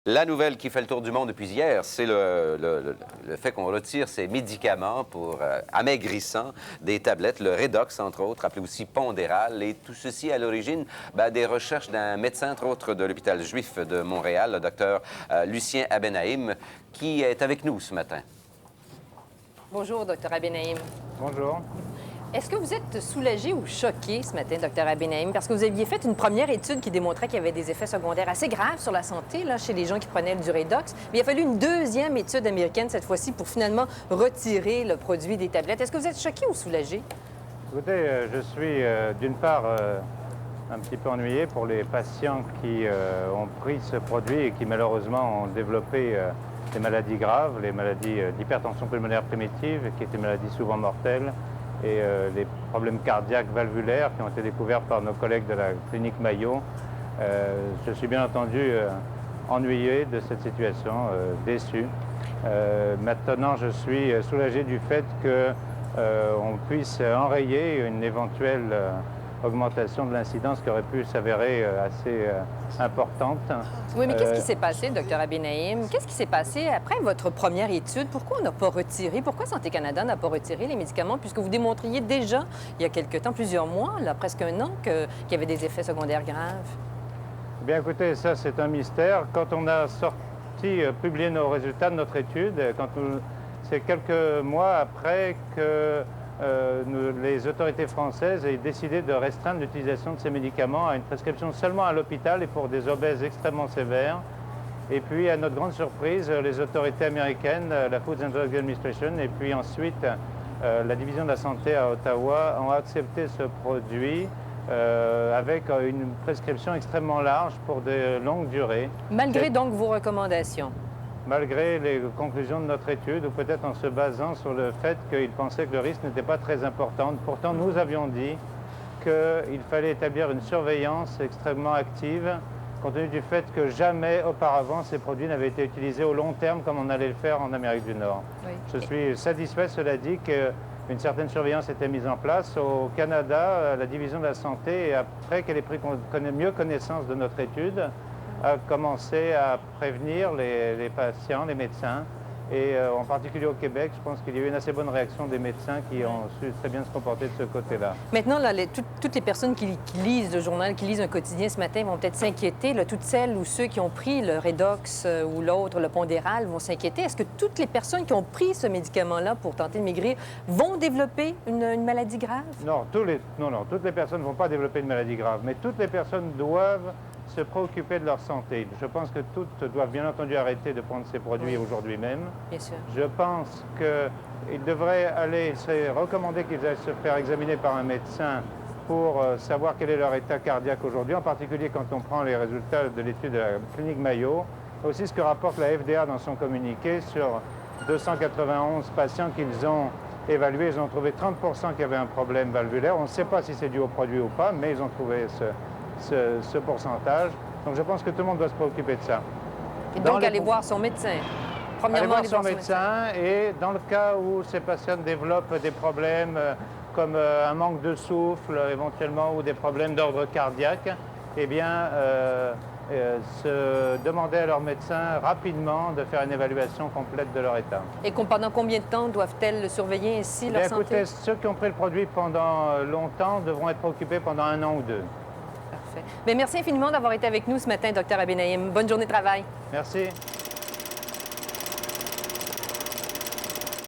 La nouvelle qui fait le tour du monde depuis hier, c'est le fait qu'on retire ces médicaments pour amaigrissant des tablettes, le Redox, entre autres, appelé aussi Pondéral, et tout ceci à l'origine des recherches d'un médecin, entre autres, de l'hôpital juif de Montréal, le docteur Lucien Abenaïm, qui est avec nous ce matin. Bonjour, docteur Abenaïm. Bonjour. Est-ce que vous êtes soulagé ou choqué ce matin, docteur Abenaïm, parce que vous aviez fait une première étude qui démontrait qu'il y avait des effets secondaires assez graves sur la santé là, chez les gens qui prenaient du Redox, mais il a fallu une deuxième étude américaine cette fois-ci pour finalement retirer le produit des tablettes. Est-ce que vous êtes choqué ou soulagé? Écoutez, je suis d'une part un petit peu ennuyé pour les patients qui ont pris ce produit et qui malheureusement ont développé des maladies graves, les maladies d'hypertension pulmonaire primitive, qui étaient des maladies souvent mortelles, et les problèmes cardiaques valvulaires qui ont été découverts par nos collègues de la clinique Mayo. Je suis bien entendu ennuyé de cette situation, déçu. Maintenant, je suis soulagé du fait qu'on puisse enrayer une éventuelle augmentation de l'incidence qui aurait pu s'avérer assez importante. Oui, mais qu'est-ce qui s'est passé, docteur Abenaïm? Qu'est-ce qui s'est passé après votre première étude? Pourquoi on n'a pas retiré, pourquoi Santé Canada n'a pas retiré les médicaments, puisque vous démontriez déjà, il y a quelque temps, plusieurs mois, là, presque un an, qu'il y avait des effets secondaires graves? Bien, écoutez, ça, c'est un mystère. Quand on a publié nos résultats de notre étude, c'est quelques mois après que les autorités françaises aient décidé de restreindre l'utilisation de ces médicaments à une prescription seulement à l'hôpital et pour des obèses extrêmement sévères. Et puis, à notre grande surprise, les autorités américaines, la Food and Drug Administration, et puis ensuite la division de la santé à Ottawa, ont accepté ce produit avec une prescription extrêmement large pour de longues durées. Malgré donc vos recommandations? Malgré les conclusions de notre étude, ou peut-être en se basant sur le fait qu'ils pensaient que le risque n'était pas très important. Pourtant, nous avions dit qu'il fallait établir une surveillance extrêmement active, compte tenu du fait que jamais auparavant ces produits n'avaient été utilisés au long terme comme on allait le faire en Amérique du Nord. Oui. Je suis satisfait, cela dit, qu'une certaine surveillance était mise en place. Au Canada, la division de la santé, après qu'elle ait pris mieux connaissance de notre étude, a commencé à prévenir les patients, les médecins. Et en particulier au Québec, je pense qu'il y a eu une assez bonne réaction des médecins qui ont su très bien se comporter de ce côté-là. Maintenant, là, toutes les personnes qui lisent le journal, qui lisent un quotidien ce matin vont peut-être s'inquiéter. Toutes celles ou ceux qui ont pris le Redox ou l'autre, le Pondéral, vont s'inquiéter. Est-ce que toutes les personnes qui ont pris ce médicament-là pour tenter de maigrir vont développer une maladie grave? Non, toutes les personnes ne vont pas développer une maladie grave, mais toutes les personnes doivent se préoccuper de leur santé. Je pense que toutes doivent bien entendu arrêter de prendre ces produits aujourd'hui même. Bien sûr. Je pense qu'il serait recommandé qu'ils aillent se faire examiner par un médecin pour savoir quel est leur état cardiaque aujourd'hui, en particulier quand on prend les résultats de l'étude de la clinique Mayo. Aussi ce que rapporte la FDA dans son communiqué sur 291 patients qu'ils ont évalués, ils ont trouvé 30% qui avaient un problème valvulaire. On ne sait pas si c'est dû au produit ou pas, mais ils ont trouvé ce pourcentage. Donc je pense que tout le monde doit se préoccuper de ça. Et donc aller voir son médecin. Premièrement, aller voir son médecin. Et dans le cas où ces patients développent des problèmes comme un manque de souffle éventuellement ou des problèmes d'ordre cardiaque, eh bien se demander à leur médecin rapidement de faire une évaluation complète de leur état. Et pendant combien de temps doivent-elles surveiller ainsi leur santé? Écoutez, ceux qui ont pris le produit pendant longtemps devront être préoccupés pendant 1 an ou 2. Parfait. Bien, merci infiniment d'avoir été avec nous ce matin, docteur Abenaïm. Bonne journée de travail. Merci.